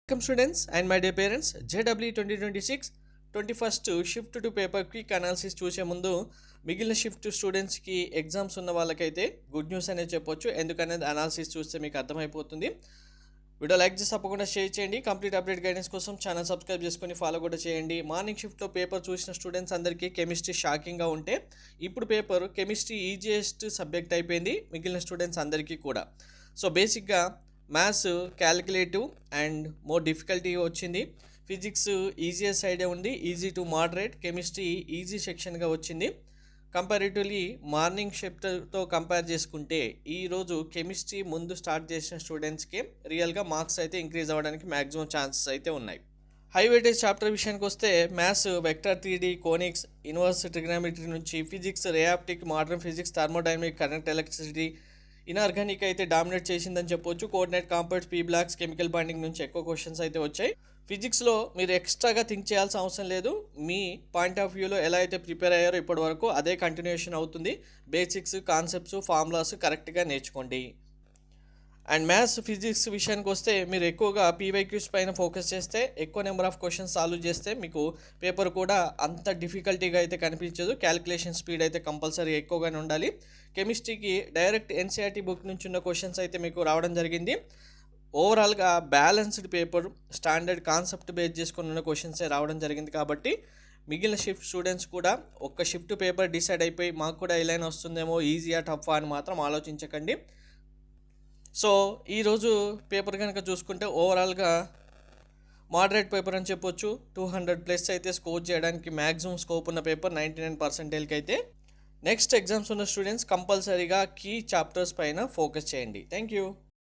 Welcome students and my dear parents, JW 2026 21st shift to paper quick analysis చూసే ముందు మిగిలిన shift స్టూడెంట్స్కి exams ఉన్న వాళ్ళకైతే గుడ్ న్యూస్ అనేది చెప్పొచ్చు. ఎందుకనేది అనాలిసిస్ చూస్తే మీకు అర్థమైపోతుంది. వీడియో లైక్ చేసి తప్పకుండా షేర్ చేయండి. కంప్లీట్ అప్డేట్ గైడెన్స్ కోసం ఛానల్ సబ్స్క్రైబ్ చేసుకొని ఫాలో కూడా చేయండి. మార్నింగ్ షిఫ్ట్లో పేపర్ చూసిన స్టూడెంట్స్ అందరికీ కెమిస్ట్రీ షాకింగ్గా ఉంటే ఇప్పుడు పేపర్ కెమిస్ట్రీ ఈజియెస్ట్ సబ్జెక్ట్ అయిపోయింది మిగిలిన స్టూడెంట్స్ అందరికీ కూడా. సో బేసిక్గా maths calculative and more difficulty వచ్చింది. ఫిజిక్స్ ఈజియర్ సైడే ఉంది, easy to moderate. Chemistry easy సెక్షన్గా వచ్చింది. కంపారిటివ్లీ మార్నింగ్ షిఫ్ట్తో కంపేర్ చేసుకుంటే ఈరోజు కెమిస్ట్రీ ముందు స్టార్ట్ చేసిన స్టూడెంట్స్కి రియల్గా మార్క్స్ అయితే ఇంక్రీజ్ అవ్వడానికి మ్యాక్సిమం ఛాన్సెస్ అయితే ఉన్నాయి. హై వెయిటేజ్ చాప్టర్ విషయానికి వస్తే maths vector 3D, conics, inverse trigonometry నుంచి physics ray optic, modern physics, thermodynamic, current electricity, inorganic అయితే డామినేట్ చేసిందని చెప్పొచ్చు. Coordinate, compounds, P blocks, chemical bonding నుంచి ఎక్కువ క్వశ్చన్స్ అయితే వచ్చాయి. ఫిజిక్స్లో మీరు ఎక్స్ట్రాగా థింక్ చేయాల్సిన అవసరం లేదు. మీ పాయింట్ ఆఫ్ వ్యూలో ఎలా అయితే ప్రిపేర్ అయ్యారో ఇప్పటి వరకు అదే కంటిన్యూషన్ అవుతుంది. బేసిక్స్, కాన్సెప్ట్స్, ఫార్ములాస్ కరెక్ట్గా నేర్చుకోండి. అండ్ మ్యాథ్స్ ఫిజిక్స్ విషయానికి వస్తే మీరు ఎక్కువగా పీవైక్యూస్ పైన ఫోకస్ చేస్తే, ఎక్కువ నెంబర్ ఆఫ్ క్వశ్చన్స్ సాల్వ్ చేస్తే మీకు పేపర్ కూడా అంత డిఫికల్టీగా అయితే కనిపించదు. క్యాలిక్యులేషన్ స్పీడ్ అయితే కంపల్సరీ ఎక్కువగానే ఉండాలి. కెమిస్ట్రీకి డైరెక్ట్ ఎన్సీఆర్టీ బుక్ నుంచి ఉన్న క్వశ్చన్స్ అయితే మీకు రావడం జరిగింది. ఓవరాల్గా balanced paper, standard concept base చేసుకుని ఉన్న క్వశ్చన్సే రావడం జరిగింది. కాబట్టి మిగిలిన షిఫ్ట్ స్టూడెంట్స్ కూడా ఒక్క షిఫ్ట్ పేపర్ డిసైడ్ అయిపోయి మాకు కూడా ఈ లైన్ వస్తుందేమో, ఈజీయా టఫా అని మాత్రం ఆలోచించకండి. సో ఈరోజు పేపర్ కనుక చూసుకుంటే ఓవరాల్గా మోడరేట్ పేపర్ అని చెప్పొచ్చు. 200+ అయితే స్కోర్ చేయడానికి మ్యాక్సిమం స్కోప్ ఉన్న పేపర్ 99% అయితే. నెక్స్ట్ ఎగ్జామ్స్ ఉన్న స్టూడెంట్స్ కంపల్సరీగా కీ చాప్టర్స్ పైన ఫోకస్ చేయండి. Thank you.